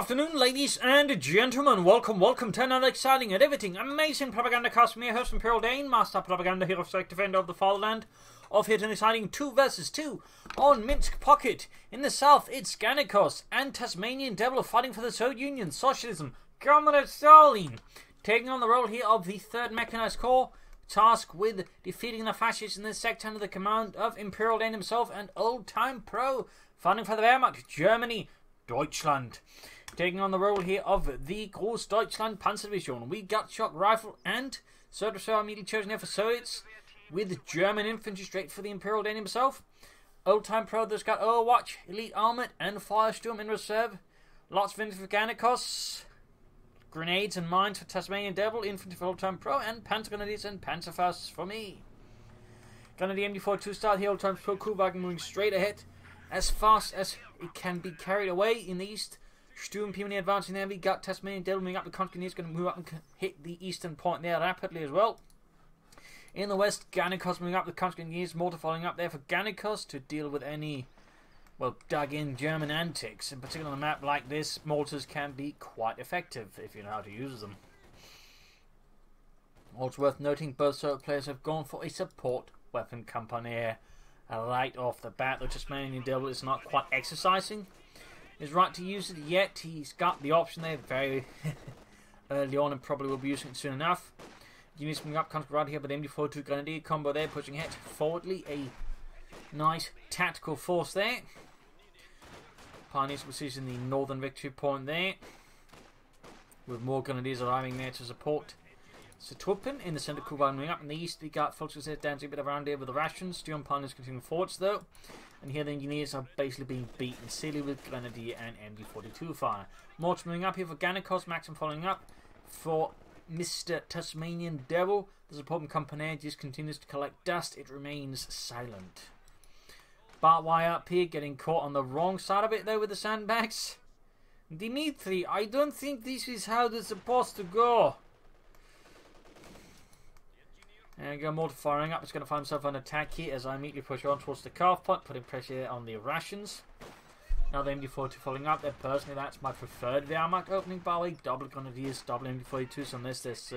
afternoon, ladies and gentlemen. Welcome to another exciting and everything amazing Propagandacast from your host, ImperialDane, Master Propaganda Hero, Select Defender of the Fatherland. Off here to an exciting 2 vs 2 on Minsk Pocket. In the south, it's Ganikos and Tasmanian Devil fighting for the Soviet Union, Socialism, Comrade Stalin. Taking on the role here of the 3rd Mechanized Corps, tasked with defeating the fascists in this sector under the command of ImperialDane himself and Oldtimepro, fighting for the Wehrmacht, Germany, Deutschland. Taking on the role here of the Großdeutschland Panzerdivision. We got shock rifle and Soviets are immediately chosen here for Soviets with German Infantry straight for the ImperialDane himself. Oldtimepro that's got Overwatch, Elite Armored and Firestorm in reserve. Lots of infantry for Ganikos. Grenades and mines for Tasmanian Devil, infantry for Oldtimepro, and Panzer Grenadiers and Panzerfausts for me. Gunner the MD-42 start here, Oldtimepro Kuhwagen moving straight ahead as fast as it can be carried away in the east. Sturm Pimini advancing there. We got Tasmanian Devil moving up. The Conqueror going to move up and hit the eastern point there rapidly as well. In the west, Ganikos moving up. The Conqueror mortar following up there for Ganikos to deal with any, well, dug-in German antics. In particular on a map like this, mortars can be quite effective if you know how to use them. Also worth noting, both Soviet players have gone for a support weapon company right off the bat. The Tasmanian Devil is not quite exercising his right to use it yet. He's got the option there very early on and probably will be using it soon enough. Units moving up, comes right here with the MD-42 Grenadier combo there, pushing ahead forwardly. A nice tactical force there. Pioneers will see in the northern victory point there, with more Grenadiers arriving there to support Setupin. In the centre, Kuban moving up. In the east, we got folks who down a bit around here with the rations. Sturm Pioneers continuing forwards though. And here the engineers are basically being beaten silly with Grenadier and MD-42 fire. Mortar moving up here for Ganikos, Maxim following up for Mr. Tasmanian Devil. The supporting company just continues to collect dust. It remains silent. Barbed wire up here, getting caught on the wrong side of it though with the sandbags. Dimitri, I don't think this is how it's supposed to go. There we go, mortar firing up. It's going to find himself on attack here as I immediately push on towards the calf point, putting pressure on the rations. Now the MD-42 following up there. Personally, that's my preferred Wehrmacht opening, by the way. Double Grenadiers, double MD-42s. Unless there's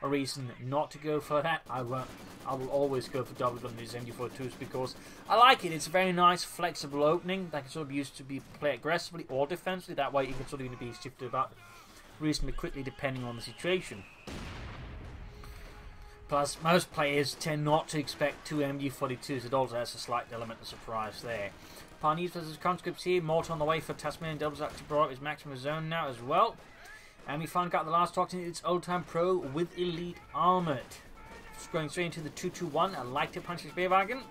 a reason not to go for that, I will always go for double Grenadiers, MD-42s, because I like it. It's a very nice, flexible opening that can sort of be used to be play aggressively or defensively. That way, you can sort of be shifted about reasonably quickly depending on the situation. Plus, most players tend not to expect 2 MD-42s. It also has a slight element of surprise there. Pioneers versus conscripts here. Mortar on the way for Tasmanian Devil's actually brought up his maximum zone now as well. And we finally got the last talk. It's Oldtimepro with Elite Armored. Just going straight into the 221. I like to punch his Spearwagen.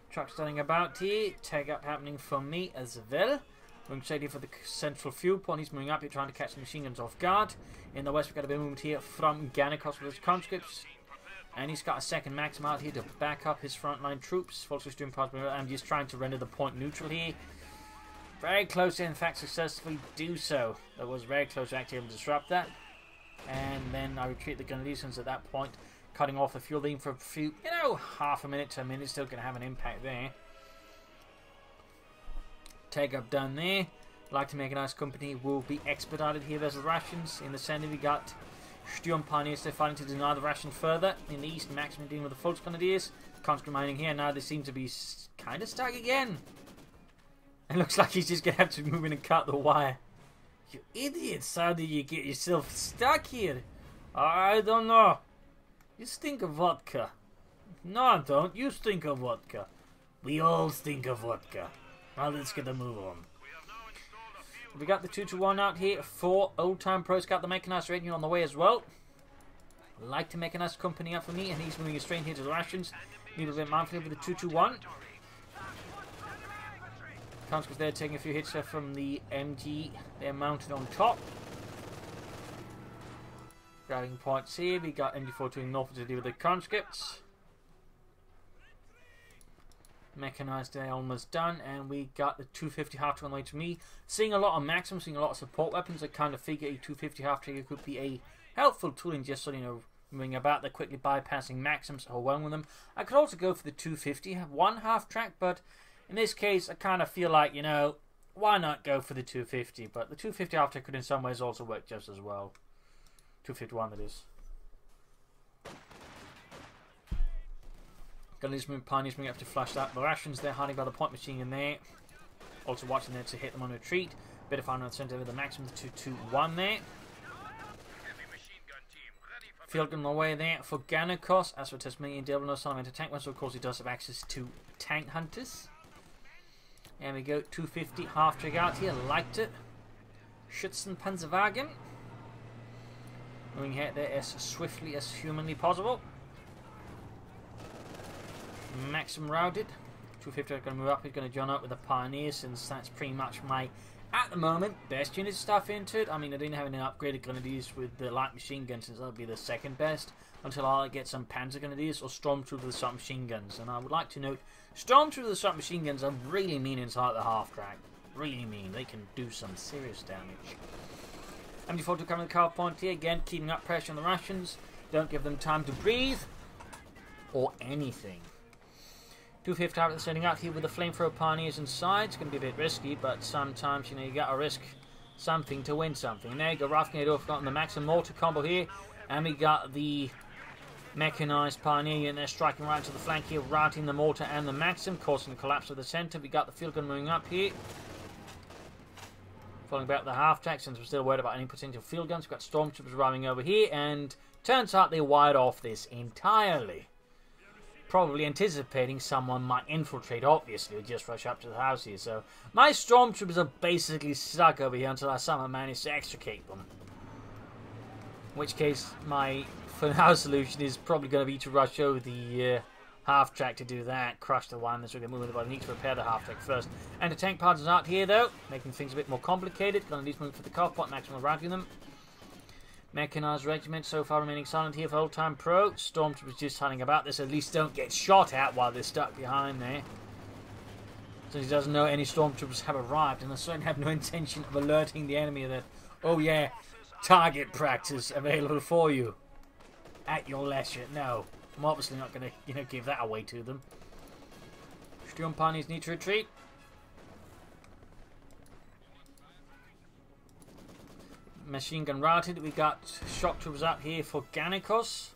Truck standing about here. Tag up happening for me as well. Going straight here for the central fuel point. He's moving up here trying to catch the machine guns off guard. In the west, we've got a bit of movement here from Ganikos with his conscripts. And he's got a second Maxim out here to back up his frontline troops. Volkswagen doing past me. I'm just trying to render the point neutral here. Very close to, in fact, successfully do so. That was very close to actually able to disrupt that. And then I retreat the Grenadiers at that point, cutting off the fuel lane for a few, half a minute to a minute. Still going to have an impact there. Take up down there. Like to make a nice company will be expedited here versus rations. In the center we got Sturm Pioneers. They're fighting to deny the ration further. In the east, Maximum dealing with the Folks Grenadiers. Conscript mining here. Now they seem to be kind of stuck again. It looks like he's just going to have to move in and cut the wire. You idiots, how did you get yourself stuck here? I don't know. You stink of vodka. No, I don't. You stink of vodka. We all stink of vodka. Now let's get a move on. We got the 221 out here for Oldtimepro's got the mechanized rating on the way as well. Like to make a nice company up for me, and he's moving straight here to the rations. Need a bit mindful with the 221. Conscripts there taking a few hits there from the MG. They're mounted on top. Grabbing points here. We got MD-42 in north to deal with the conscripts. Mechanized there almost done, and we got the 250 half on the way to me. Seeing a lot of Maxim, seeing a lot of support weapons. I kind of figure a 250 half trigger could be a helpful tool in just sort of moving about. They're quickly bypassing Maxims, overwhelming them. I could also go for the 250 one half track, but in this case, I kind of feel like why not go for the 250? But the 250 after could in some ways also work just as well. 251 that is. Pioneers moving up to flush out the rations there, hiding by the point machine in there. Also watching there to hit them on retreat. Bit of fire on the centre with the maximum 221 there. Field gun away there for Ganikos. As for Tasmanian, Devil no sign of tank one, so of course he does have access to tank hunters. There we go, 250 half trigger out here, liked it. Schützenpanzerwagen. Moving ahead there as swiftly as humanly possible. Maxim routed. 250 are going to move up. He's going to join up with the Pioneers, since that's pretty much my, at the moment, best unit stuff into it. I mean, I didn't have any upgraded grenadiers with the light machine guns, since that'll be the second best, until I get some panzer grenadiers or stormtroopers with submachine guns. And I would like to note, stormtroopers with submachine guns are really mean inside the half track. Really mean. They can do some serious damage. MD4 to come to the car point here again, keeping up pressure on the Russians. Don't give them time to breathe or anything. 250 out setting out here with the flamethrower Pioneers inside. It's going to be a bit risky, but sometimes, you know, you got to risk something to win something. And there you go, roughing it off, got the Maxim mortar combo here, and we got the mechanized Pioneer unit there striking right to the flank here, routing the mortar and the Maxim, causing the collapse of the center. We got the field gun moving up here, falling back the half track, since we're still worried about any potential field guns. We've got stormtroopers arriving over here, and turns out they wired off this entirely. Probably anticipating someone might infiltrate, obviously, or just rush up to the house here. So my stormtroopers are basically stuck over here until I somehow manage to extricate them. In which case, my for now solution is probably going to be to rush over the half track to do that, crush the one that's really moving, but I need to repair the half track first. And the tank parts out here though, making things a bit more complicated. Going to need to move for the car pot, maximum routing them. Mechanized regiment so far remaining silent here for Oldtimepro. Stormtroopers just hiding about this, at least don't get shot at while they're stuck behind there. Since he doesn't know any stormtroopers have arrived, and I certainly have no intention of alerting the enemy that, oh yeah, target practice available for you at your leisure. No, I'm obviously not going to, you know, give that away to them. Sturm Pioneers need to retreat. Machine gun routed. We got shock troopers out here for Ganikos.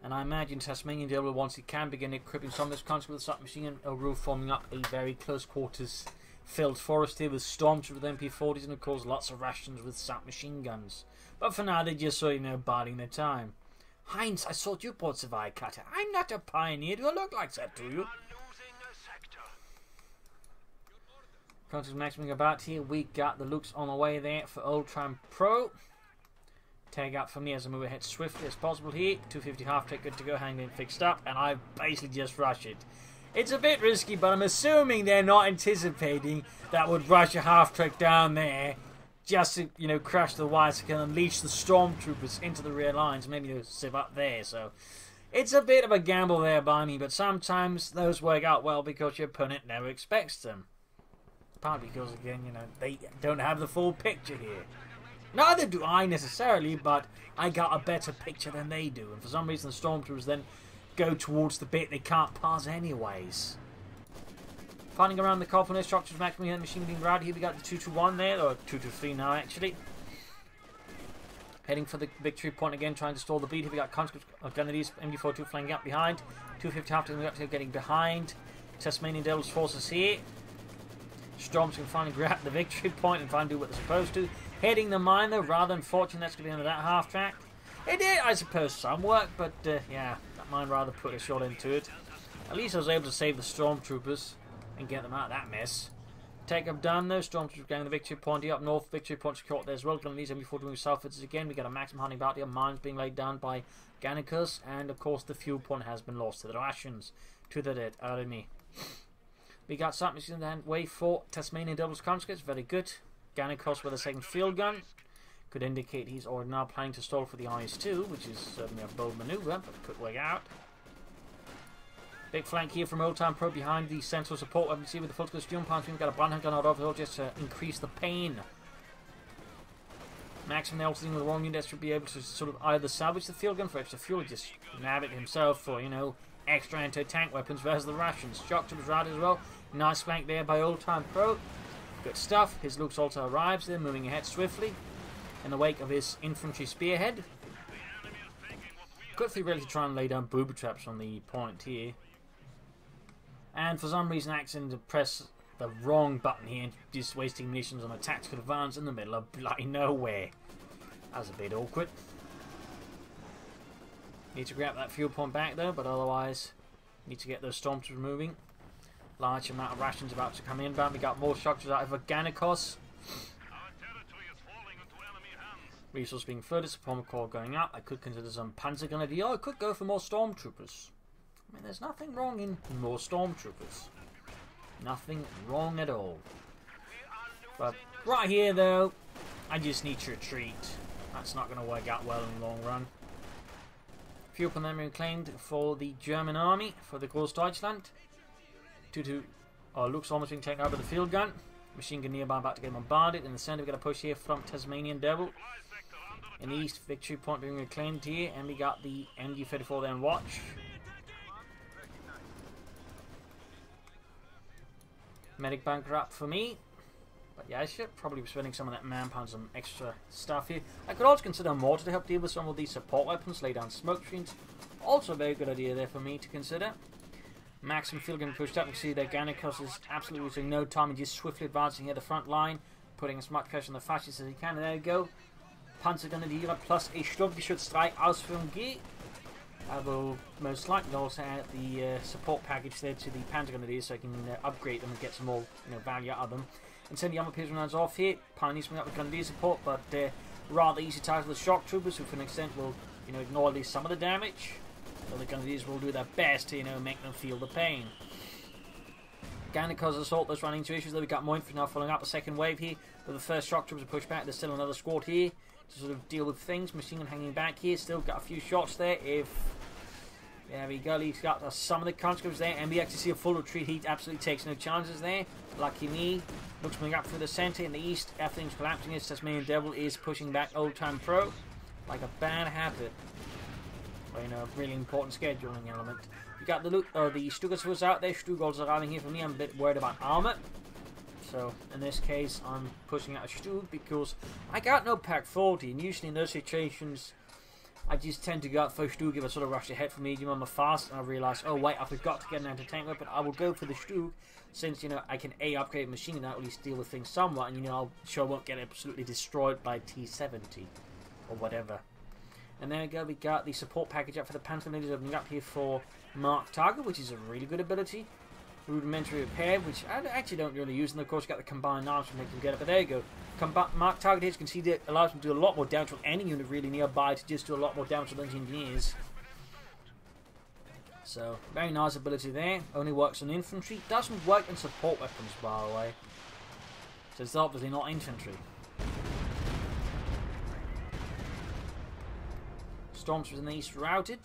And I imagine Tasmanian Devil, once he can, begin equipping some of this concept with a submachine gun roof, forming up a very close quarters filled forest here with stormtroopers with MP40s and of course lots of rations with submachine guns. But for now they're just, so you know, biding their time. Heinz, I thought you bought Savai Cutter. I'm not a pioneer. Do I look like that to you? Contact maximum about here. We got the looks on the way there for Oldtimepro. Tag out for me as I move ahead swiftly as possible here. 250 half track good to go, hanging fixed up, and I basically just rush it. It's a bit risky, but I'm assuming they're not anticipating that would rush a half track down there just to, you know, crash the wires and unleash the stormtroopers into the rear lines, maybe they'll sit up there. So it's a bit of a gamble there by me, but sometimes those work out well because your opponent never expects them. Partly because, again, you know, they don't have the full picture here. Neither do I necessarily, but I got a better picture than they do. And for some reason, the stormtroopers then go towards the bit they can't pass anyways. Finding around the coffin, structures maximum here, machine being routed. Here we got the 221 there, or 223 now, actually. Heading for the victory point again, trying to stall the beat. Here we got conscripts of grenadiers, MD42 flanking up behind. 250 after getting behind. Tasmanian Devil's forces here. Storms can finally grab the victory point and finally do what they're supposed to. Heading the mine though, rather unfortunate, that's going to be under that half track. It did, I suppose, some work, but yeah, that mine rather put a shot into it. At least I was able to save the stormtroopers and get them out of that mess. Take up done though, stormtroopers getting the victory point here up north, victory point secured there as well. Going to need them before doing southwards again. We got a maximum hunting about here, mines being laid down by Ganikos, and of course the fuel point has been lost to the Russians, to the dead enemy. We got something in the way for Tasmanian Devil's conscripts, very good. Ganikos with a second field gun. Could indicate he's already now planning to stall for the IS-2, which is certainly a bold maneuver, but could work out. Big flank here from Oldtimepro behind the central support weapon. See with the full scope Sturm Panzer. We've got a Brandhand gun out overhill just to increase the pain. Maxim Nelson with the wrong unit should be able to sort of either salvage the field gun for extra fuel, just nab it himself for, you know, extra anti-tank weapons versus the Russians. Shock troopers right as well. Nice flank there by Oldtimepro. Good stuff. His Lux also arrives there, moving ahead swiftly in the wake of his infantry spearhead. Good if he really try and lay down booby traps on the point here. And for some reason accident to press the wrong button here, just wasting munitions on a tactical advance in the middle of bloody nowhere. That's a bit awkward. Need to grab that fuel point back though, but otherwise need to get those stormtroopers moving. Large amount of rations about to come in, but we got more structures out of Ganikos. Resource being further, support core going up. I could consider some panzer grenadier. I could go for more stormtroopers. I mean, there's nothing wrong in more stormtroopers. Nothing wrong at all. But right here though, I just need to retreat. That's not going to work out well in the long run. Fuel point then reclaimed for the German army, for the Großdeutschland. Looks almost being taken out by the field gun. Machine gun nearby about to get bombarded. In the centre we got a push here from Tasmanian Devil. In the east, victory point being reclaimed here, and we got the MG-34 there on watch. Medic bunker up for me. But yeah, I should probably be spending some of that manpower on some extra stuff here. I could also consider a mortar to help deal with some of these support weapons, lay down smoke screens. Also a very good idea there for me to consider. Maximum field gun pushed up. You can see that Ganikos is absolutely wasting no time and just swiftly advancing here the front line, putting as much pressure on the fascists as he can. And there you go. Panzergrenadiere plus a Sturmgeschütz 3 Ausführung G. I will most likely also add the support package there to the Panzergrenadiers so I can upgrade them and get some more value out of them. And send the armor piercing rounds off here. Pioneers bring up the Grenadier support, but rather easy target for the shock troopers, who for an extent will ignore at least some of the damage. So the Grenadiers will do their best to make them feel the pain. Ganikos assault that's running into issues. Though we got more infantry now following up a second wave here, but the first shock troopers are pushed back. There's still another squad here to sort of deal with things. Machine gun hanging back here. Still got a few shots there. There we go. He's got some of the conscripts there, and we actually see a full retreat. He absolutely takes no chances there. Lucky me. Looks coming up through the centre. In the east, everything's collapsing. His Tasmanian Devil is pushing back Oldtimepro like a bad habit. Well, a really important scheduling element. You got the Stugas out there. Stugolds are arriving here for me. I'm a bit worried about armor. So, in this case, I'm pushing out a Stug because I got no Pack 40. And usually in those situations, I just tend to go out for Stug if I sort of rush ahead for medium armor fast. And I realise, oh wait, I forgot to get an anti-tank weapon. I will go for the Stug since, I can A, upgrade machine gun, at least deal with things somewhat. And, I'll sure won't get absolutely destroyed by T-70 or whatever. And there we go, we got the support package up for the Panzergrenadiers opening up here for Mark Target, which is a really good ability. Rudimentary repair, which I actually don't really use, and of course got the combined arms to make them get it, but there you go. Mark Target here, you can see that allows them to do a lot more damage with any unit really nearby to just do a lot more damage with engineers. So, very nice ability there. Only works on infantry. Doesn't work on support weapons, by the way. So it's obviously not infantry. Stormtroopers in the east routed.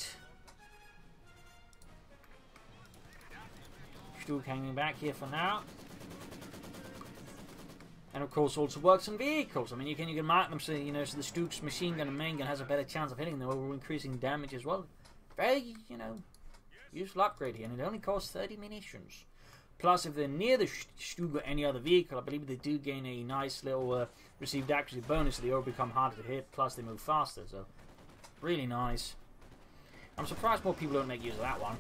Stug hanging back here for now. And of course also works on vehicles. I mean you can mark them so so the Stug's machine gun and main gun has a better chance of hitting them over increasing damage as well. Very, useful upgrade here, and it only costs 30 munitions. Plus if they're near the Stug or any other vehicle, I believe they do gain a nice little received accuracy bonus, so they all become harder to hit, plus they move faster, so really nice. I'm surprised more people don't make use of that one.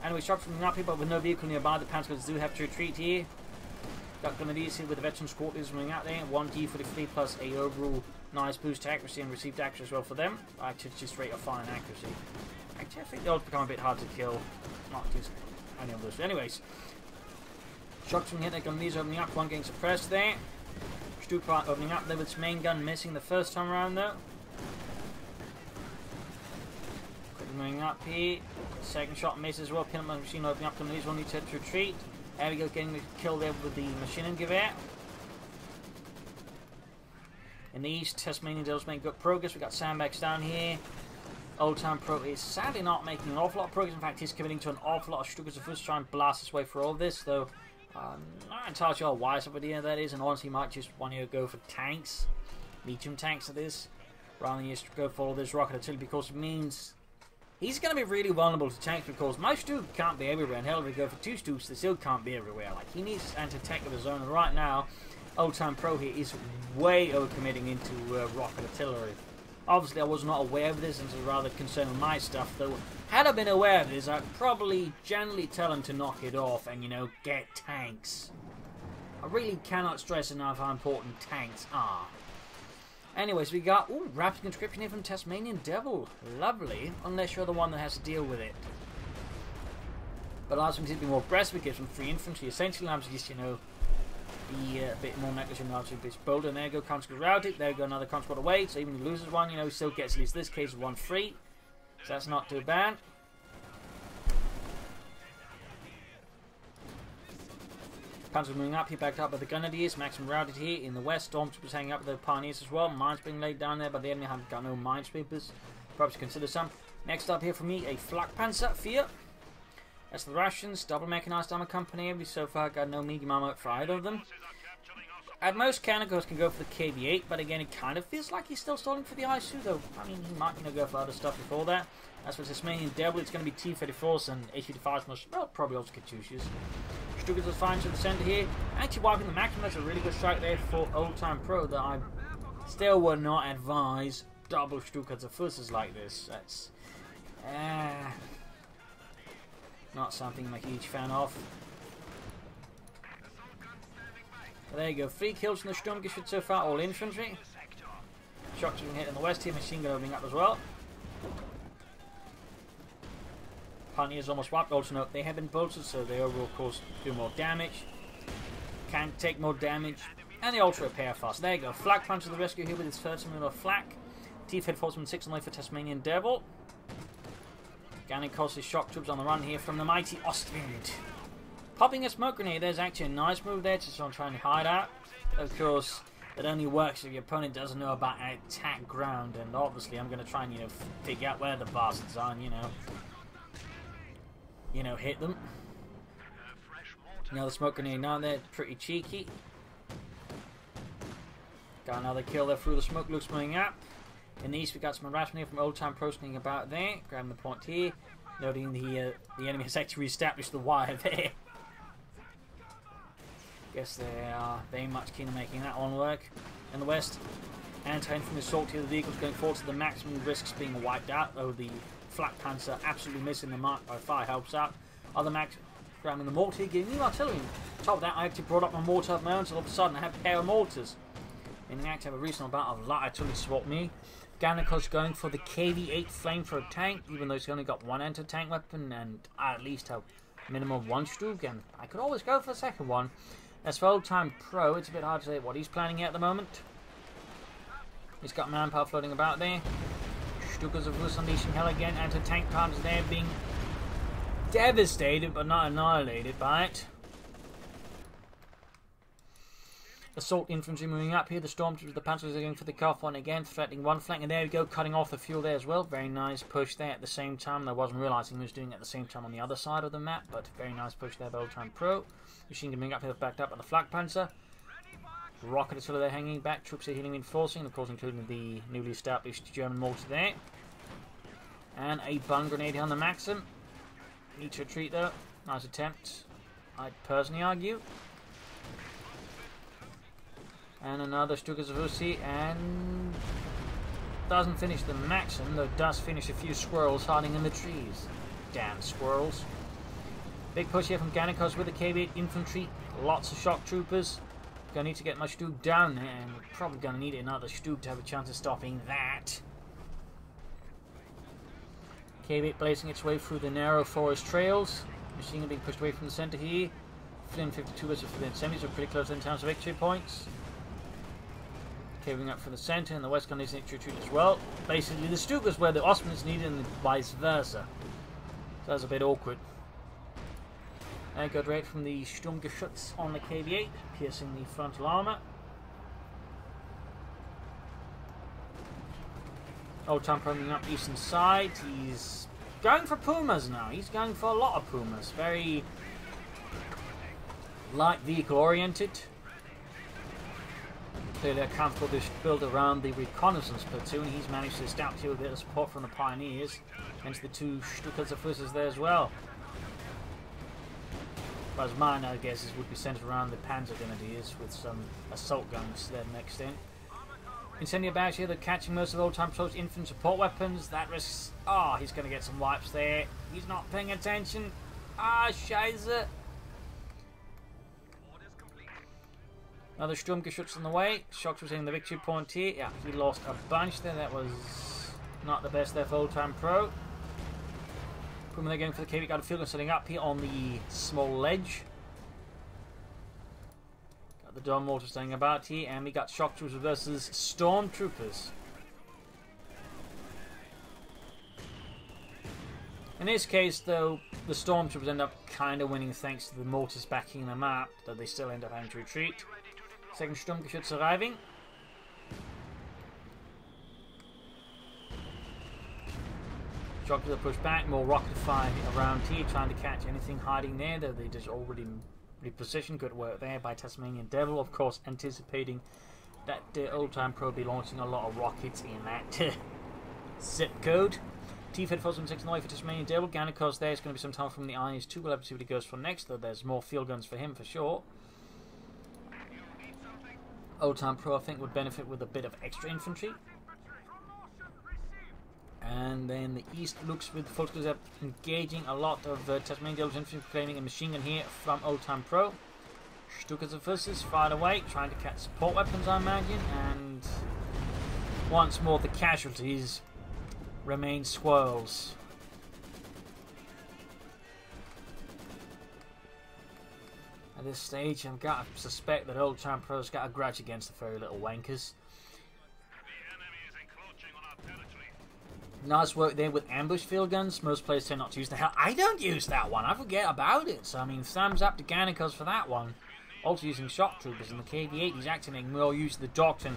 Anyway, shots from up here, but with no vehicle nearby, the Panzers do have to retreat here. Got Grenadiers here with the veteran squadrons running out there. 1 G43 plus a overall nice boost to accuracy and received accuracy as well for them. Actually, it's just rate of fire and accuracy. Actually, I think they'll become a bit hard to kill. Not just any of those. Anyways, shots from here, the Grenadiers opening up, one getting suppressed there. Stug opening up there with its main gun missing the first time around though. Moving up here, second shot misses as well. Pin up my machine opening up. Grenadiers will need to retreat. There we go, getting the kill there with the machine gun gewehr. In the east, Tasmanian Devils making good progress. We got sandbags down here. Oldtimepro is sadly not making an awful lot of progress. In fact, he's committing to an awful lot of Stugas to first try and blast his way through all this, though. Not entirely sure why some idea that is, and honestly, might just want to go for tanks, medium tanks. It is, rather than just go for all this rocket artillery because it means he's going to be really vulnerable to tanks because my Stu can't be everywhere, and hell, if we go for 2 Stooks, they still can't be everywhere. Like, he needs anti-tank of his own, and right now, Oldtimepro here is way overcommitting into rocket artillery. Obviously, I was not aware of this, and was rather concerned with my stuff, though. Had I been aware of this, I'd probably gently tell him to knock it off and, you know, get tanks. I really cannot stress enough how important tanks are. Anyways, we got, ooh, rapid conscription here from Tasmanian Devil. Lovely, unless you're the one that has to deal with it. But last one needs to be more aggressive, it gives them free infantry. Essentially, allows you just, you know, be a bit more negligent, obviously a bit bolder. And there you go, conscript routed. There you go, another conscript away. So even if he loses one, you know, he still gets at least this case one free. So that's not too bad. Panzers moving up, he backed up by the Grenadiers. Maximum routed here in the west. Stormtroopers hanging up with the Pioneers as well. Mines being laid down there, but the enemy have got no minesweepers. Perhaps consider some. Next up here for me, a Flak Panzer 4. That's the Russians. Double mechanized armor company. We so far got no medium armor for either of them. At most, Ganikos can go for the KV-8, but again, it kind of feels like he's still stalling for the ISU, though. I mean, he might, you know, go for other stuff before that. As for Tasmanian Devil, it's going to be T-34s and H-55s, well, probably also Katyushas. Stukas is fine to the center here. Actually wiping the maximum. That's a really good strike there for Oldtimepro that I still would not advise double Stukas of Fusses like this. That's not something I'm a huge fan of. But there you go. 3 kills from the Sturmgeschütz so far, all infantry. Shots being hit in the west here. Machine gun opening up as well. Pioneers almost wiped. Also note they have been bolted, so they will of course do more damage. Can take more damage. And they also repair fast. There you go. Flak punch to the rescue here with his 30mm flak. T-34 6 on the way for Tasmanian Devil. Ganikos' shock troops on the run here from the mighty Ostwind. Popping a smoke grenade, there's actually a nice move there to try and hide out. Of course, it only works if your opponent doesn't know about attack ground, and obviously I'm going to try and, you know, figure out where the bastards are and, you know, hit them. Another smoke grenade now there, pretty cheeky. Got another kill there through the smoke, looks moving up. In the east we got some harassment here from Oldtimepro sneaking about there, grabbing the point here. Noting the enemy has actually re-established the wire there. Guess they are very much keen on making that one work. In the west, anti-infantry assault here, the vehicles going forward to the maximum risks being wiped out, though the Flak Panzer absolutely missing the mark by far helps out. Other max grabbing the mortar here, giving me artillery. On top of that, I actually brought up my mortar of my own, so all of a sudden I have a pair of mortars. In fact, I have a reasonable amount of light artillery to support me. Ganikos going for the KV-8 flamethrower tank, even though he's only got one anti-tank weapon, and I at least have minimum 1 Stug, and I could always go for the second one. As for Oldtimepro, it's a bit hard to say what he's planning at the moment. He's got manpower floating about there. Stukas of Rus unleashing hell again. Anti-tank parts there being devastated, but not annihilated by it. Assault infantry moving up here. The stormtroopers, the panzers are going for the cuff one again, threatening one flank, and there we go, cutting off the fuel there as well. Very nice push there at the same time. I wasn't realizing he was doing it at the same time on the other side of the map, but very nice push there by Oldtimepro. Machine gun moving up here, backed up on the Flak Panzer. Rocket artillery there hanging back. Troops are healing reinforcing, of course, including the newly established German mortar there. And a bun grenade on the Maxim. Need to retreat though. Nice attempt, I'd personally argue. And another Stukas of Russi, and doesn't finish the Maxim, though does finish a few squirrels hiding in the trees. Damn squirrels. Big push here from Ganikos with the KV-8 infantry. Lots of shock troopers. Gonna need to get my Stug down there, and we're probably gonna need another Stug to have a chance of stopping that. KV-8 blazing its way through the narrow forest trails. Machine gun being pushed away from the center here. Flynn 52 is for the semis, are pretty close in terms of victory points. Caving up for the center, and the west gun is need to retreat as well. Basically, the Stug is where the Osman is needed, and vice versa. So that's a bit awkward. Got right from the Sturmgeschütz on the KV-8, piercing the frontal armor. Oldtimepro moving up eastern side. He's going for Pumas now. He's going for a lot of Pumas. Very light vehicle oriented. Clearly accountable this build around the reconnaissance platoon. He's managed to establish a bit of support from the pioneers against the two Stukas of forces there as well. Whereas mine, I guess, would be centered around the Panzer Grenadiers with some assault guns there mixed in. Incendiary barracks here, they're catching most of Oldtimepro's infantry support weapons. That risks... Oh, he's going to get some wipes there. He's not paying attention. Ah, Scheiße. Another Sturmgeschütz on the way. Shock was hitting the victory point here. Yeah, he lost a bunch there. That was not the best there for Oldtimepro. Puma, they're going for the KV. Got a field gun setting up here on the small ledge. Got the Dawn Mortar staying about here. And we got Shock Troopers versus Stormtroopers. In this case, though, the Stormtroopers end up kind of winning thanks to the mortars backing them up, though they still end up having to retreat. Second Sturmgeschütz arriving. Shock to the push back, more rocket fire around here, trying to catch anything hiding there, though they just already repositioned. Good work there by Tasmanian Devil, of course, anticipating that Oldtimepro will be launching a lot of rockets in that zip code. T-Fed 476 on the way for Tasmanian Devil. Ganikos there is going to be some time from the IS-2. We'll have to see what he goes for next, though there's more field guns for him for sure. Oldtimepro, I think, would benefit with a bit of extra infantry. And then the east looks with Volkskriegs up engaging a lot of Tasmanian Devil's infantry, claiming a machine gun here from Oldtimepro. Stukas of forces fired away, trying to catch support weapons, I imagine. And once more, the casualties remain squirrels. At this stage, I've got to suspect that Oldtimepro's got a grudge against the furry little wankers. Nice work there with ambush field guns. Most players tend not to use the hell. I don't use that one. I forget about it. So I mean, thumbs up to Ganikos for that one. Also using shock troopers in the KV-8. He's acting more use of the doctrine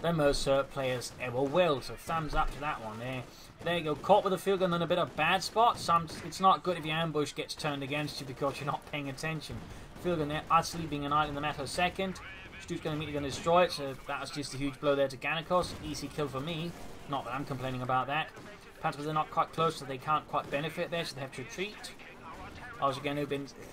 than most players ever will. So thumbs up to that one there. There you go. Caught with a field gun in a bit of bad spot. It's not good if your ambush gets turned against you because you're not paying attention. Field gun there, utterly being an in the matter of a second. Stu's going to immediately going to destroy it. So that was just a huge blow there to Ganikos. Easy kill for me. Not that I'm complaining about that. Panthers are not quite close, so they can't quite benefit there, so they have to retreat. Also, again, it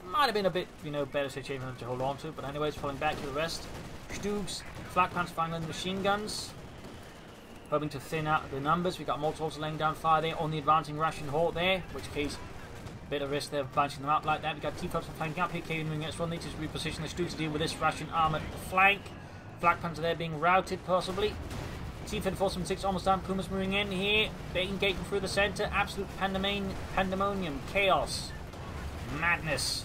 might have been a bit, better situation for them to hold on to, but anyways, falling back to the rest. Stugs, Flak Panthers firing on the machine guns, hoping to thin out the numbers. We got Molotov laying down fire there on the advancing Russian horde there, which case, a bit of risk there of bunching them up like that. We got T-Fox flanking up here, KV moving next one. They just reposition the Stugs to deal with this Russian armoured flank. Flak Panthers there being routed, possibly. T-Fed 476 almost done. Pumas moving in here. They're engaging through the centre. Absolute pandemonium. Chaos. Madness.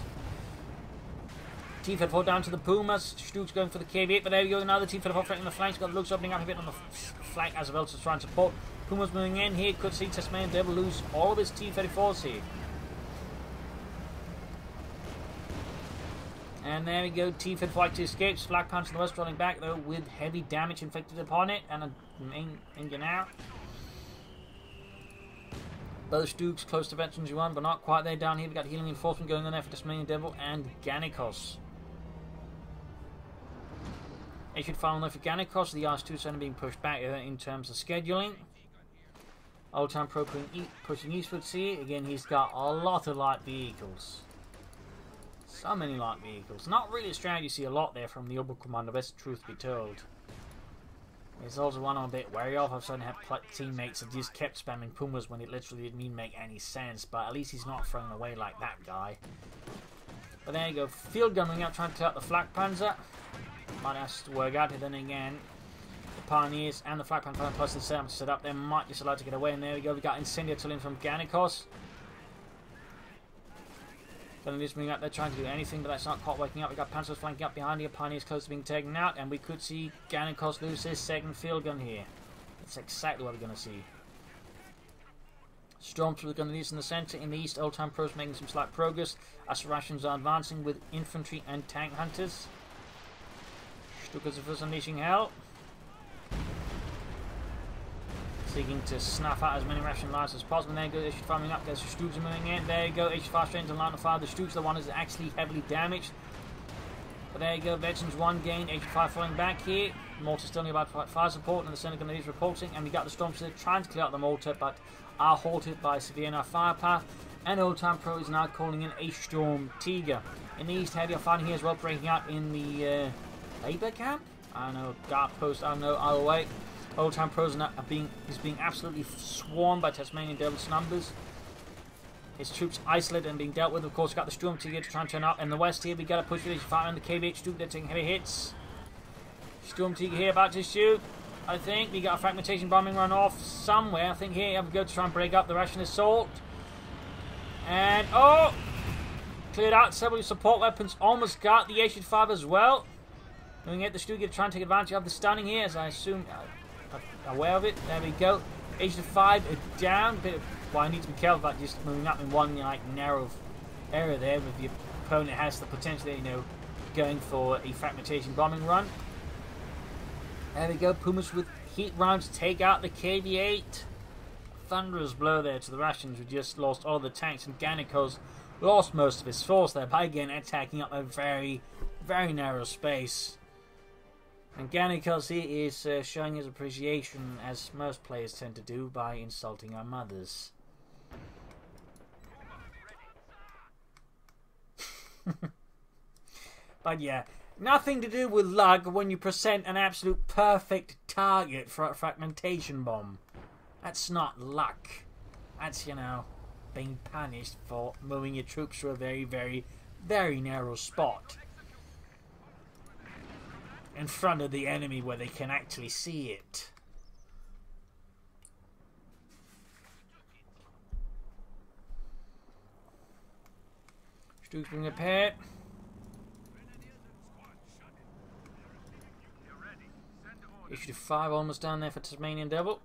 T-Fed 4 down to the Pumas. Stu's going for the KV-8, but there we go. Now the T-Fed 4 threatening the flanks. Got the looks opening up a bit on the flank as well to try and support. Pumas moving in here. Could see Tasmanian Devil lose all of his T-34s here. And there we go, T-Fed fight to escapes. Flak Punch in the west rolling back though with heavy damage inflicted upon it and a main engine out. Both Stugs close to veterans you won, but not quite there. Down here we got healing reinforcement going on there for Tasmanian Devil and Ganikos. They should follow though for Ganikos. The IS-2 center being pushed back in terms of scheduling. Oldtimepro pushing eastwards here. Again, he's got a lot of light vehicles. So many light vehicles. Not really a strategy you see a lot there from the Oberkommando, best truth be told. It's also one I'm a bit wary of. I've certainly had teammates that just kept spamming Pumas when it literally didn't even make any sense, but at least he's not thrown away like that guy. But there you go, field gunning out trying to take out the Flak Panzer. Might have to work out it then again. The Pioneers and the Flak Panzer plus the set up there might just allow to get away, and there we go, we got Incendiary Artillery from Ganikos. Then just moving up there trying to do anything, but that's not quite working out. We got Panzers flanking up behind here, Pioneers close to being taken out, and we could see Ganikos lose his second field gun here. That's exactly what we're going to see. Stormtroopers going to use in the centre. In the east, Oldtimepro's making some slight progress as the Russians are advancing with infantry and tank hunters. Stukas of us unleashing hell. Seeking to snuff out as many Russian lives as possible. There you go, H farming up, there's the Stugs moving in. There you go, H fast trains and line of fire. The Stugs, the one is actually heavily damaged. But there you go, Veterans 1 gain, 85 falling back here. Mortar still nearby for fire support, and the center grenadiers repulsing, and we got the Stormtrooper trying to clear out the mortar, but are halted by severe enough firepower. And Oldtimepro is now calling in a Storm Tiger. In the east, heavier fighting here as well, breaking out in the Labour camp? I don't know, guard post, I don't know, either way. Oldtimepro is being absolutely swarmed by Tasmanian Devil's numbers. His troops isolated and being dealt with. Of course, got the Storm Tiger to try and turn up. In the west here, we got to push with fire on the KVH2. They're taking heavy hits. Storm Tiger here about to shoot. I think we got a fragmentation bombing run off somewhere. I think here we go to try and break up the Russian assault. And oh! Cleared out several support weapons. Almost got the H5 as well. Moving at the Stuga to try and take advantage of the stunning here, as I assume aware of it. There we go. H5 down. Well, I need to be careful about just moving up in one narrow area there, with the opponent has the potential, going for a fragmentation bombing run. There we go. Pumas with heat rounds take out the KV-8. Thunderous blow there to the Russians, who just lost all the tanks, and Ganikos lost most of his force there by again attacking up a very, very narrow space. And Ganikos here is showing his appreciation, as most players tend to do, by insulting our mothers. But yeah, nothing to do with luck when you present an absolute perfect target for a fragmentation bomb. That's not luck. That's, being punished for moving your troops through a very, very, very narrow spot in front of the enemy where they can actually see it. Stooks being repaired. Issue 5 almost down there for Tasmanian Devil.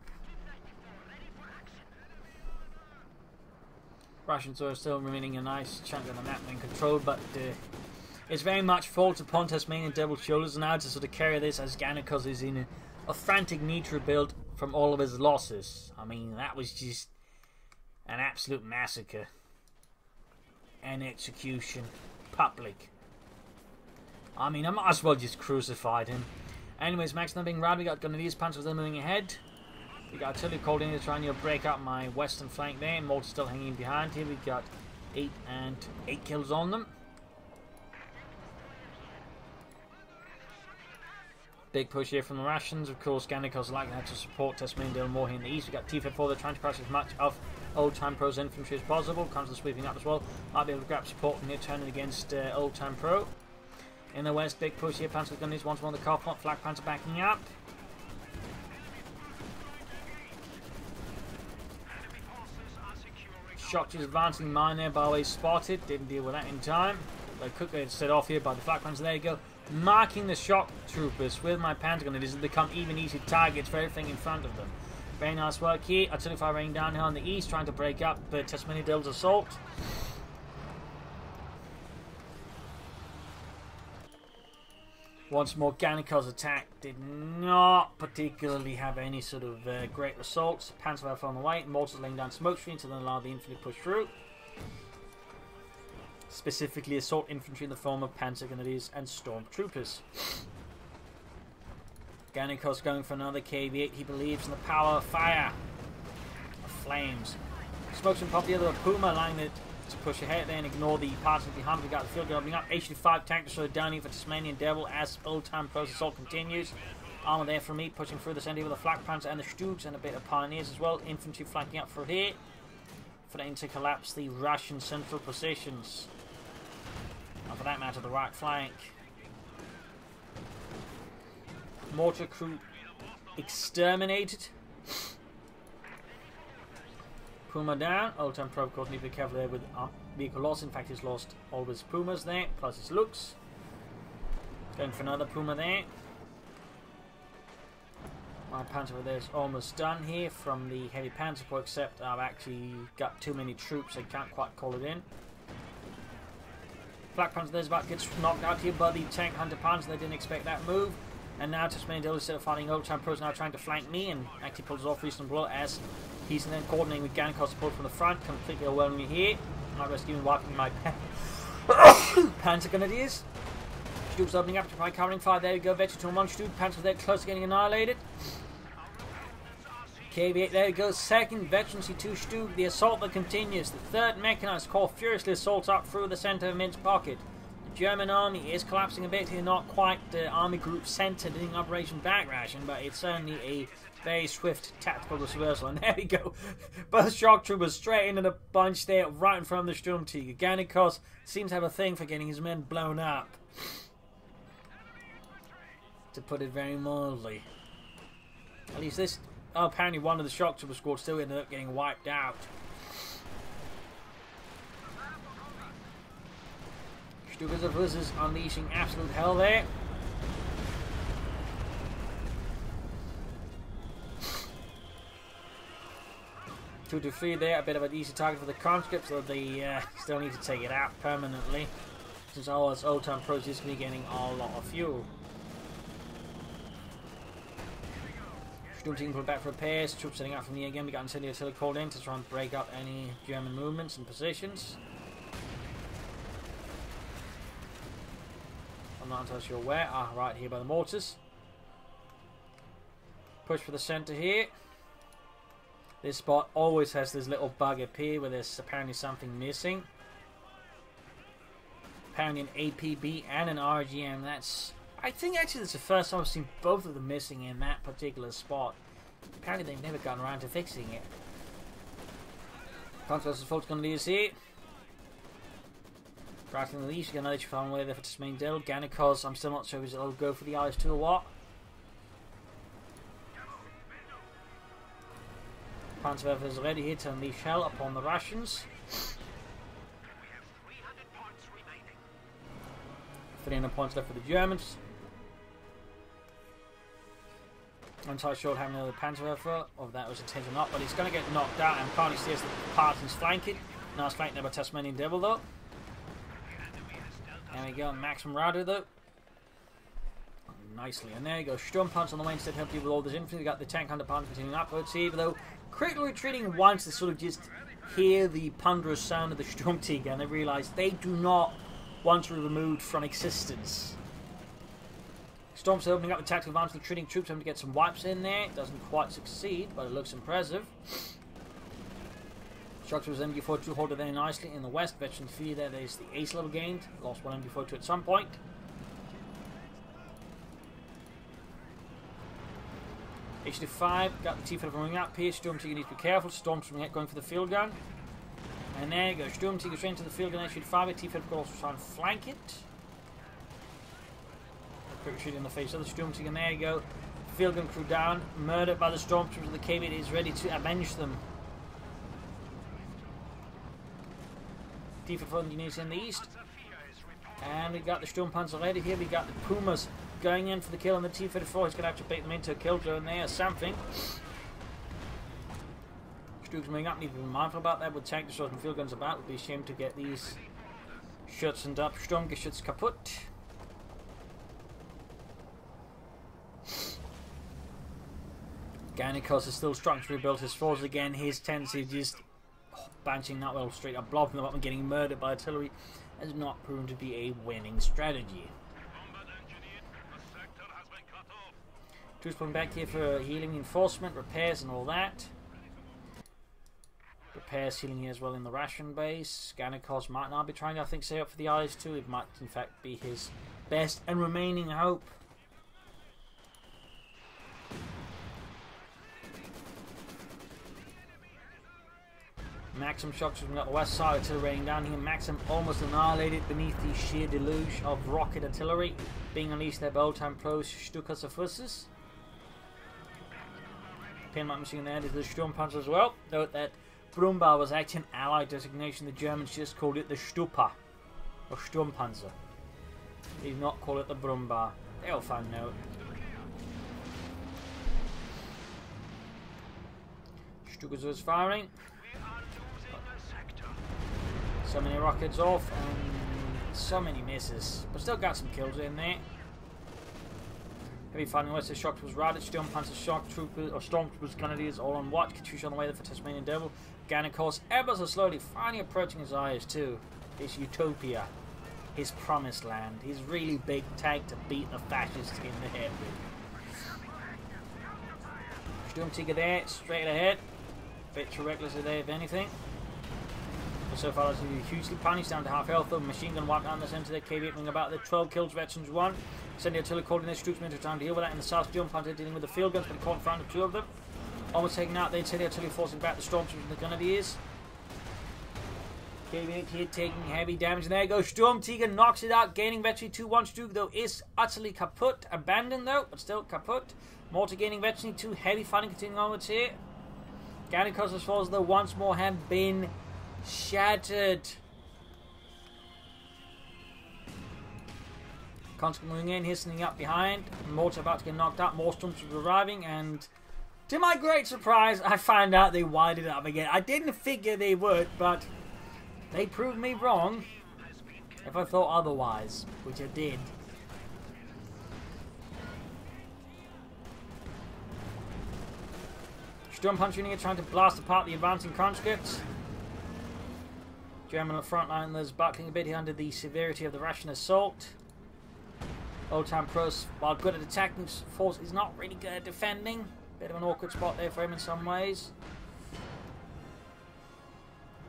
Russians are still remaining a nice chunk of the map being controlled, but it's very much falls upon Tasmanian Devil's shoulders now to sort of carry this, as Ganikos is in a frantic need to rebuild from all of his losses. I mean, that was just an absolute massacre and execution, public. I mean, I might as well just crucified him. Anyways, Max now being routed. We got Ganikos panzers still moving ahead. We got artillery called in to try and break up my western flank there. Mortar still hanging behind here. We got 8 kills on them. Big push here from the Russians. Of course, Ganikos like that to support Tasmanian Devil more here in the east. We got T-54. They're trying to crush as much of Oldtimepro's infantry as possible. Constantly sweeping up as well. Might be able to grab support from here, turning against Oldtimepro. In the west, big push here. Panzer Gunners once more on the car front. Flak Panzer backing up. Shock is advancing mine there, by the way, spotted. Didn't deal with that in time. They quickly set off here by the flak panzer. There you go. Marking the shock troopers with my panzer gun. It has become even easier targets for everything in front of them. Very nice work here. Artillery fire raining down here on the east, trying to break up Tasmanian Devil's assault. Once more, Ganikos' attack did not particularly have any sort of great results. Panzer fire on the way, mortars laying down smoke screens to then allow the infantry to push through. Specifically, assault infantry in the form of panzer grenadiers and stormtroopers. Ganikos going for another KV-8. He believes in the power of fire, of flames. Smokes and pop the other Puma, allowing it to push ahead there and ignore the partisans behind. We got the field gun opening up. H5 tank destroyer down here for Tasmanian Devil as Oldtimepro's assault continues. Armor there for me, pushing through the center with the flak panzer and the Stoogs and a bit of pioneers as well. Infantry flanking up for here, for them to collapse the Russian central positions. And for that matter, the right flank. Mortar crew exterminated. Puma down. Oldtimepro, of course, need to be careful there with vehicle loss. In fact, he's lost all his Pumas there, plus his looks. Going for another Puma there. My panzer there is almost done here from the heavy panzer corps, except I've actually got too many troops, I can't quite call it in. Flak panzer there's about gets knocked out here by the tank hunter panzer. They didn't expect that move. And now Tasmanian Devil, instead of fighting Oldtimepro, is now trying to flank me and actually pulls off recent blow as he's then coordinating with Ganikos support from the front, completely overwhelming me here. Not rescuing, wiping my panzer grenadiers. Stuke's opening up to try covering fire. There we go. Vegetable 1 Stuke. Panzers there close to getting annihilated. KV8, there we go. Second Veterancy 2 Stuke. The assault that continues. The third Mechanized Corps furiously assaults up through the centre of Minsk Pocket. The German army is collapsing a bit here. Not quite the army group centred in Operation Back Ration, but it's certainly a very swift tactical reversal. And there we go. Both shock troopers straight into the bunch there, right in front of the Sturmtiger. Ganikos seems to have a thing for getting his men blown up, to put it very mildly. At least this... Oh, apparently one of the shock trooper squad still ended up getting wiped out. Stukas of us is unleashing absolute hell there. Two to three there, a bit of an easy target for the conscripts, so they still need to take it out permanently, since all this Oldtimepro is going to be getting a lot of fuel. Sturmtiger pulled back for repairs, troops setting out from here again. We got incendiary artillery called in to try and break up any German movements and positions. I'm not entirely sure where. Ah, right here by the mortars. Push for the centre here. This spot always has this little bug appear where there's apparently something missing. Apparently an APB and an RGM. That's... I think actually it's the first time I've seen both of them missing in that particular spot. Apparently they've never gotten around to fixing it. Conquest Fault's going to be here. Rattling the leash, you're going to let you find away there for Tasmanian Devil. Ganikos, I'm still not sure if it'll go for the IS-2 or what. Panzerwerfer is ready here to unleash hell upon the Russians. 300 points left for the Germans. I'm not sure how many other Panzerwerfer, or that was intentional or not, but he's going to get knocked out and currently steers the Partizans flanking. Now it's flanked there by Tasmanian Devil though. There we go, maximum router though. Nicely, and there you go. Sturmpanzer on the way instead to help you with all this infantry. We got the tank under Panzer continuing upwards here, though. Quickly retreating once they sort of just hear the ponderous sound of the Sturmtiger and they realise they do not want to be removed from existence. Storm's opening up the tactical advantage, retreating troops, having to get some wipes in there. It doesn't quite succeed, but it looks impressive. Shock troopers MG42 hold it there nicely in the west. Veteran 3 there, there's the ace level gained. Lost one MG42 at some point. HD5 got the T-Fighter running up here. Sturmtiger needs to be careful. Storm's going for the field gun. And there you go. Sturmtiger straight into the field gun. HD5. T-Fighter could also try and flank it. Quick retreat in the face of the Sturmtiger. And there you go. Field gun crew down. Murdered by the Stormtroopers. The KV is ready to avenge them. T-Fighter engineers in the east. And we got the Sturmpanzer ready here. We got the Pumas going in for the kill on the T-54. He's going to have to bait them into a kill zone there or something. Stuke's moving up. Need to be mindful about that with tank destroyers and field guns about. Would be ashamed to get these Schützen up. Sturmgeschütz kaputt. Ganikos is still struggling to rebuild his forces again. His tendency just banching that well straight up, blocking them up and getting murdered by artillery has not proven to be a winning strategy. Troops pulling back here for healing, enforcement, repairs and all that. Repairs, healing here as well in the ration base. Ganikos might not be trying to, I think, stay up for the IS-2. It might in fact be his best and remaining hope. Maxim shocks from the west side, artillery raining down here. Maxim almost annihilated beneath the sheer deluge of rocket artillery being unleashed there by Oldtimepro Stukas of Fusses. Pinlight machine there is the Sturmpanzer as well. Note that Brummbau was actually an allied designation. The Germans just called it the Stupa or Sturmpanzer. They did not call it the Brummbau. They'll find note. Stukas was firing. So many rockets off and so many misses, but still got some kills in there. Heavy fighting west of shock troopers routed. Sturmpanzer shock troopers or stormtroopers grenadiers all on watch. Katusha on the way there for Tasmanian Devil. Ganikos ever so slowly finally approaching his IS-2. This utopia. his promised land. His really big tank to beat the fascists in the head with. Sturmtiger there, straight ahead. Bit too recklessly there, if anything. But so far, it's hugely punished, down to half health. Though machine gun wiped down the centre. They keep hitting about the 12 kills, veterans 1. Send the artillery coordinates troops into time to deal with that. In the south, Jump Hunter dealing with the field guns, but caught in front of 2 of them. Almost taken out. They send the artillery forcing back the stormtroopers and the grenadiers. KB here taking heavy damage. And there goes Sturmtiger, knocks it out, gaining veteran 2-1. Stug, though, is utterly kaput. Abandoned, though, but still kaput. Mortar gaining veteran 2. Heavy fighting continuing onwards here. Ganikos as far as though once more have been shattered. Constant moving in, hastening up behind. Mortar about to get knocked out. More stormtroopers arriving, and to my great surprise, I find out they wired it up again. I didn't figure they would, but they proved me wrong. If I thought otherwise, which I did. Sturm punching here, trying to blast apart the advancing conscripts. German frontliners buckling a bit here under the severity of the Russian assault. Oldtimepro, while good at attacking, force is not really good at defending. Bit of an awkward spot there for him in some ways.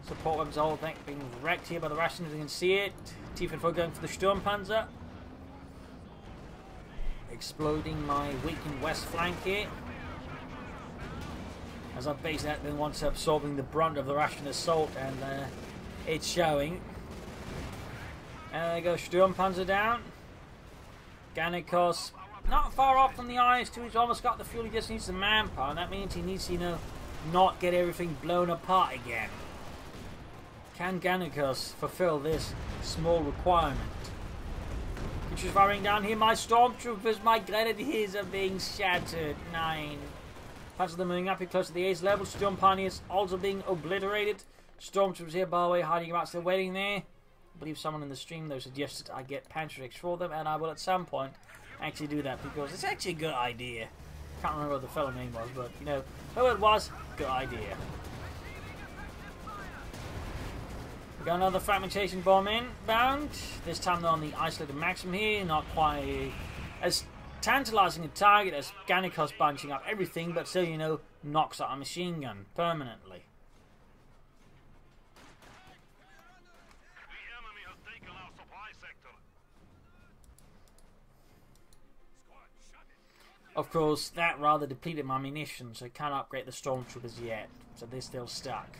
Support weapons all being wrecked here by the Russians, you can see it. T-54 going for the Sturmpanzer. Exploding my weakened west flank here. As I base that, then once absorbing the brunt of the Russian assault, and it's showing. And there goes Sturmpanzer down. Ganikos not far off from the IS-2. He's almost got the fuel. He just needs the manpower, and that means he needs to, you know, not get everything blown apart again. Can Ganikos fulfill this small requirement? Which is firing down here. My stormtroopers, my grenadiers are being shattered. 9. Parts of them moving up here close to the ace level. Storm pioneers also being obliterated. Stormtroopers here, by the way, hiding about, still waiting there. I believe someone in the stream, though, suggested I get Pantrix for them, and I will at some point actually do that because it's actually a good idea. Can't remember what the fellow name was, but, you know, whoever it was, good idea. We got another fragmentation bomb inbound. This time they're on the isolated maximum here, not quite as tantalizing a target as Ganikos bunching up everything, but still, you know, knocks out a machine gun permanently. The enemy has taken our supply sector. Of course, that rather depleted my munitions, so I can't upgrade the stormtroopers yet, so they're still stuck.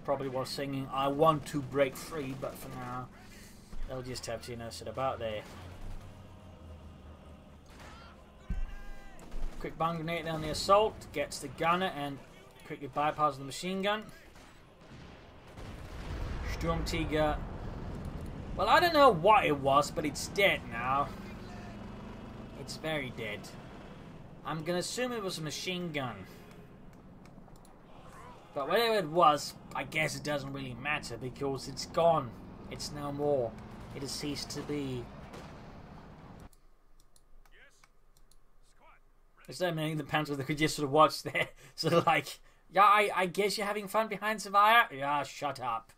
Probably was singing "I want to break free," but for now, they'll just have to, you know, sit about there. Quick bomb grenade on the assault, gets the gunner and quickly bypasses the machine gun. Sturmtiger. Well, I don't know what it was, but it's dead now. It's very dead. I'm gonna assume it was a machine gun. But whatever it was, I guess it doesn't really matter because it's gone. It's no more. It has ceased to be. Is there many of the panels that could just sort of watch there? Sort of like, yeah, I guess you're having fun behind Savaya? Yeah, shut up.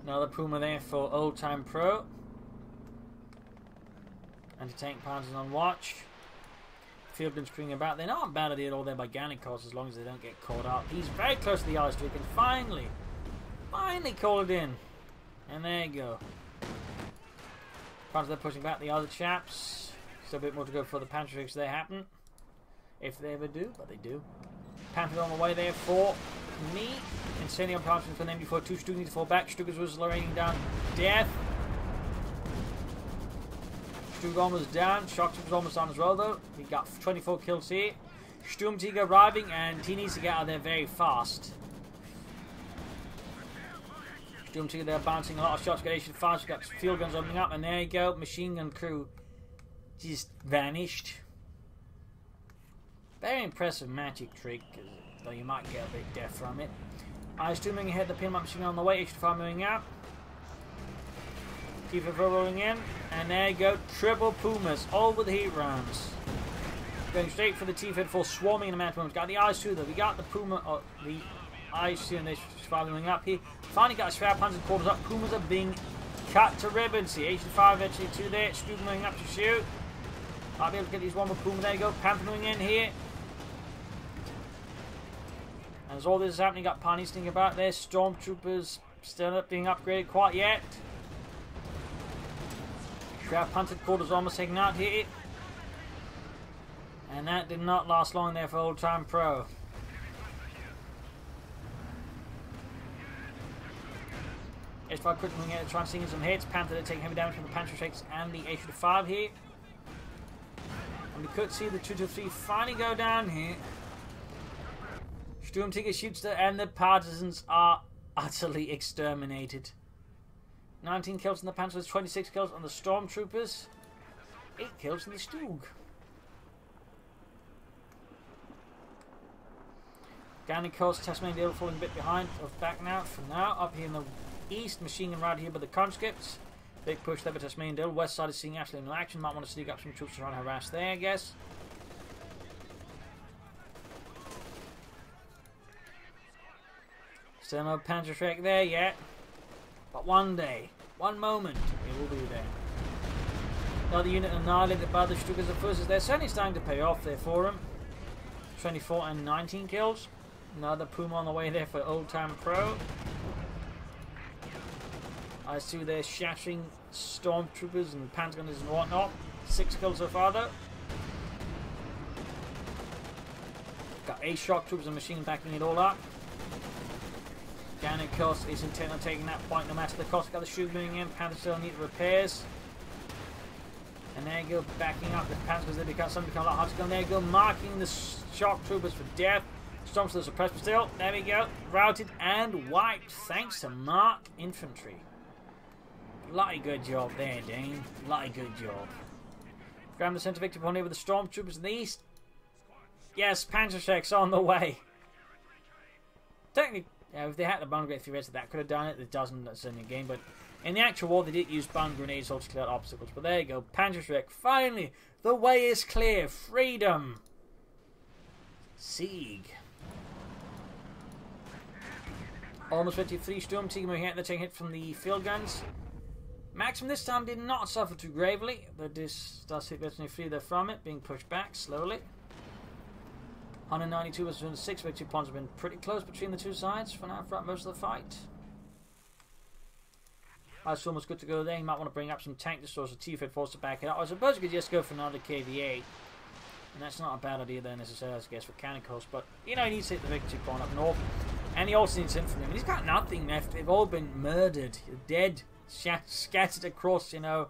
Another Puma there for Oldtimepro. Anti-tank panzers on watch. Field guns screaming about. They're not bad at all there by Ganikos as long as they don't get caught up. He's very close to the IS-2. He can finally call it in. And there you go. They're pushing back the other chaps. Still a bit more to go for the Pantrix they happen. If they ever do, but they do. Panther on the way there for me. Incendium punching for them before 2 Stug need to fall back. Stug was raining down death. Stug almost down. Shock was almost on as well though. He got 24 kills here. Sturmtiger arriving and he needs to get out of there very fast. Sturmtiger there bouncing a lot of shots, got fast, got field guns opening up, and there you go, machine gun crew just vanished. Very impressive magic trick, though you might get a bit deaf from it. IS-2 moving ahead, the pin machine gun on the way, H-5 moving out. T-54 rolling in, and there you go, triple Pumas, all with heat rounds. Going straight for the T-54, swarming in the man. Got the IS-2 though, we got the Puma, the I see an H5 moving up here. Finally got a spare panzer quarters up. Pumas are being cut to ribbons here. H5 actually two there. Stu moving up to shoot. Might be able to get these one more Puma. There you go. Panther moving in here. And as all this is happening, got Pani sneaking about there. Stormtroopers still not being upgraded quite yet. Spare panzer quarters almost taken out here. And that did not last long there for Oldtimepro. H5 quick moving in, trying to sink in some hits. Panther they're taking heavy damage from the Panther Shakes and the H5 here. And we could see the 223 finally go down here. Sturmtiger shoots the, and the partisans are utterly exterminated. 19 kills on the Panthers, 26 kills on the Stormtroopers, 8 kills on the Stug. Ganikos, Tasmanian falling a bit behind, back now. For now, up here in the east, machine gun right here by the conscripts. Big push there by Tasmanian Devil. West side is seeing absolutely no action. Might want to sneak up some troops to try and harass there, I guess. Still no Panzer Shrek there yet. But one day, one moment, it will be there. Another unit annihilated by the Stukas of forces. They're certainly starting to pay off there for them. 24 and 19 kills. Another Puma on the way there for Oldtimepro. I see they're shattering Stormtroopers and Pentagoners and whatnot. 6 kills so far though. Got 8 shock troopers and machine backing it all up. Ganikos is intent on taking that point no matter the cost. Got the shoot moving in. Panther still need repairs. And there you go, backing up the Panthers because some become a lot harder to go. There you go, marking the shock troopers for death. Storms to the suppressed, but still, there we go, routed and wiped thanks to Minsk Infantry. Bloody good job there, Dane. Bloody good job. Grab the centre victory point here with the Stormtroopers in the east. Yes, Panzershek's on the way. Technically, yeah, if they had the bomb grenade, if that could have done it. It doesn't, that's in the game, but in the actual war, they did use bomb grenades also to clear out obstacles. But there you go, Panzershek. Finally, the way is clear. Freedom. Sieg. Almost 53 Sturmtiger moving out. They're taking hit from the field guns. Maxim this time did not suffer too gravely. But this does hit virtually free there from it, being pushed back slowly. 192 was 6 victory points have been pretty close between the two sides for now throughout most of the fight. That's almost good to go there. You might want to bring up some tank destroyers or T-Fed force to back it up. I suppose you could just go for another KVA. And that's not a bad idea there necessarily, I guess, for Ganikos. But, you know, he needs to hit the victory point up north. And he also needs infantry. I mean, he's got nothing left. They've all been murdered. Dead. Scattered across, you know,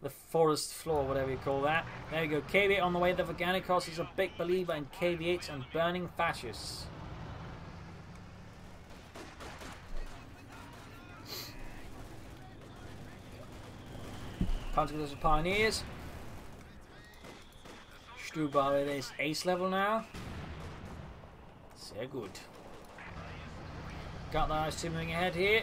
the forest floor, whatever you call that. There you go. KV8 on the way there for Ganikos. He's a big believer in KV8s and burning fascists. Panzergrenadiers and Pioneers. Stubar is ace level now. Sehr gut. Got the eyes two moving ahead here.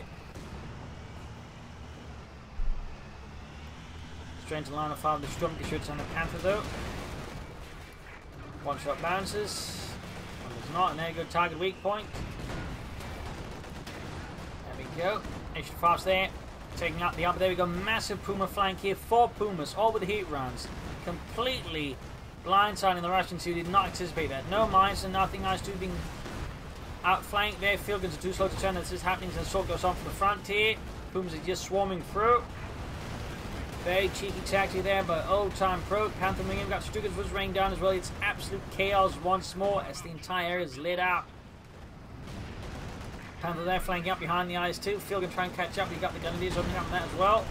Straight to line of fire with the Sturmgeschütz and the Panther though. One shot bounces. One does not, and there you go, target weak point. There we go. Extra fast there. Taking out the upper. There we go. Massive Puma flank here. 4 Pumas, all with the heat runs. Completely blindsiding the Russians who did not anticipate that. No mines and nothing. Nice 2 being outflanked there. Field guns are too slow to turn. This is happening as the assault goes on from the front here. Pumas are just swarming through. Very cheeky tactic there by Oldtimepro. Panther moving in. Got Stukas was raining down as well. It's absolute chaos once more as the entire area is lit up. Panther there flanking up behind the eyes too. Field gun trying to catch up. You got the Grenadiers opening up on that as well.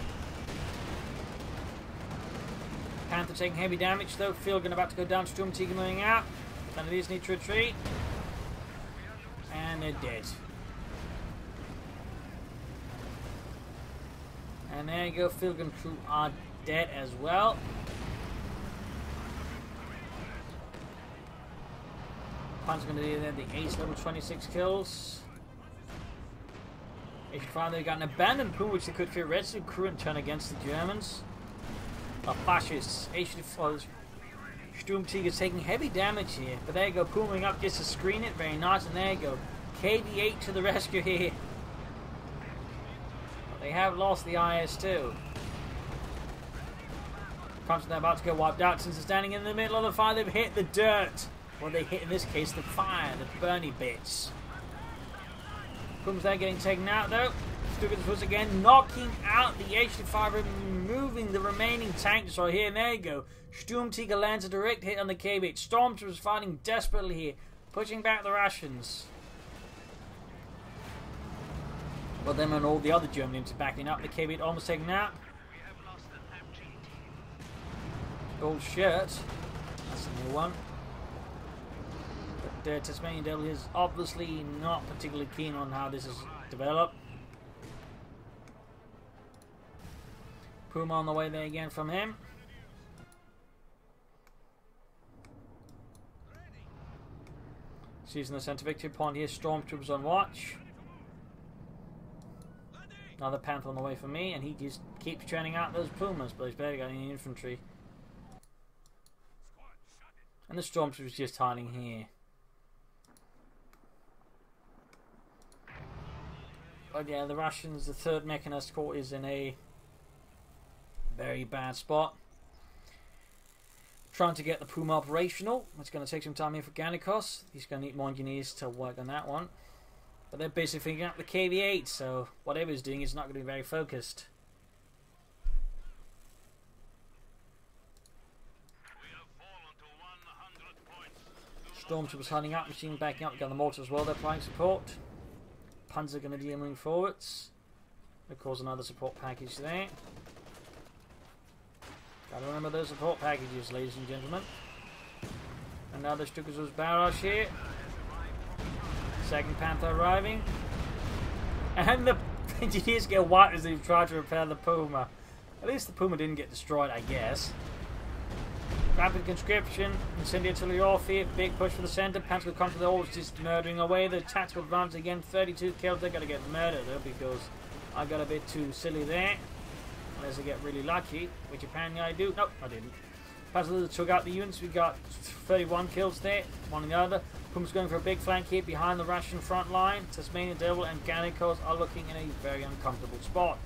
Panther taking heavy damage though. Field gun about to go down. Sturmtiger moving out. Grenadiers need to retreat. And they're dead. And there you go. Field gun crew are dead as well. Panzer Grenadier there. The ace level 26 kills. They got an abandoned Puma which they could theoretically crew and turn against the Germans. The fascists. Sturmtiger is taking heavy damage here. But there you go, Pumaing up just to screen it. Very nice. And there you go. KV-8 to the rescue here. But they have lost the IS-2. Conscious they're about to get wiped out since they're standing in the middle of the fire. They've hit the dirt. Well, they hit, in this case, the fire, the burny bits. Pumas there getting taken out, though. Stukas was again knocking out the HT5, removing the remaining tanks. So here, and there you go. Sturmtiger lands a direct hit on the KV-8. Stormtroopers fighting desperately here, pushing back the Russians. Well, them and all the other German units backing up. The KV-8 almost taken out. Gold shirt. That's the new one. But Tasmanian Devil is obviously not particularly keen on how this is developed. Puma on the way there again from him. Seizing the center victory point here. Stormtroopers on watch. Another Panther on the way from me, and he just keeps churning out those Pumas, but he's barely got any infantry. And the Stormtroopers just hiding here. But yeah, the Russians, the 3rd Mechanized Corps is in a very bad spot. Trying to get the Puma operational. It's going to take some time here for Ganikos. He's going to need more engineers to work on that one. But they're basically figuring out the KV-8, so whatever he's doing is not going to be very focused. Stormtroopers hiding up, machine backing up, got the mortars as well, they're applying support. Panzer going to be moving forwards. Of course, another support package there. Gotta remember those support packages, ladies and gentlemen. Another Stukas barrage here. 2nd Panther arriving. And the engineers get wiped as they try to repair the Puma. At least the Puma didn't get destroyed, I guess. Rapid conscription, incendiary artillery off here, big push for the center. Panther will come to the always just murdering away. The tactical advance again, 32 kills. They're gonna get murdered though because I got a bit too silly there. Unless I get really lucky, which apparently I do. Nope, I didn't. Panther took out the units. We got 31 kills there, one and the other. Puma's going for a big flank here behind the Russian front line. Tasmanian Devil and Ganikos are looking in a very uncomfortable spot.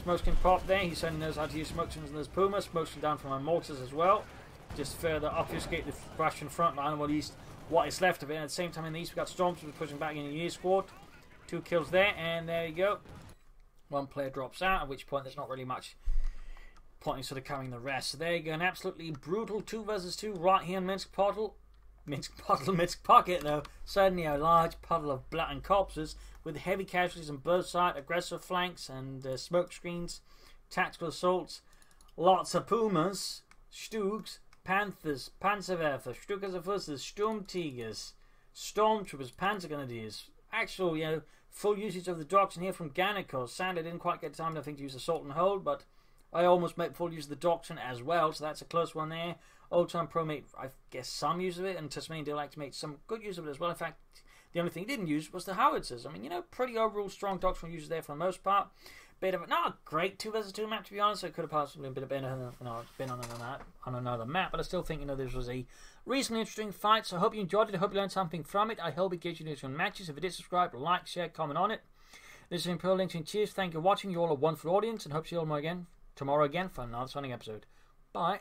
Smokescreen pop there. He certainly knows how to use smokescreens in those Pumas. Smokescreen down from my mortars as well. Just further obfuscate the Russian front line, or at least what is left of it. And at the same time in the east, we've got Stormtroopers pushing back in the Year Squad. 2 kills there, and there you go. 1 player drops out, at which point there's not really much point in sort of carrying the rest. So there you go, an absolutely brutal 2 versus 2 right here in Minsk Pocket, though. Certainly a large puddle of blood and corpses, with heavy casualties on both sides, aggressive flanks and smoke screens, tactical assaults, lots of Pumas, Stugs, Panthers, Panzerwerfer, Stukas, Sturmtigers, Stormtroopers, Panzergrenadiers. Actual, full usage of the doctrine here from Ganikos. Sadly, I didn't quite get time, I think, to use assault and hold, but I almost made full use of the doctrine as well, so that's a close one there. Oldtimepro made, I guess, some use of it, and Tasmanian did like to make some good use of it as well. In fact, the only thing he didn't use was the howitzers. I mean, pretty overall strong doctrinal users there for the most part. Bit of not a great 2 versus 2 map, to be honest. It could have possibly been on another map, but I still think this was a reasonably interesting fight. So I hope you enjoyed it. I hope you learned something from it. I hope it gives you some matches. If you did, subscribe, like, share, comment on it. This is ImperialDane. Cheers. Thank you for watching. You're all a wonderful audience, and hope to see you all tomorrow again for another exciting episode. Bye.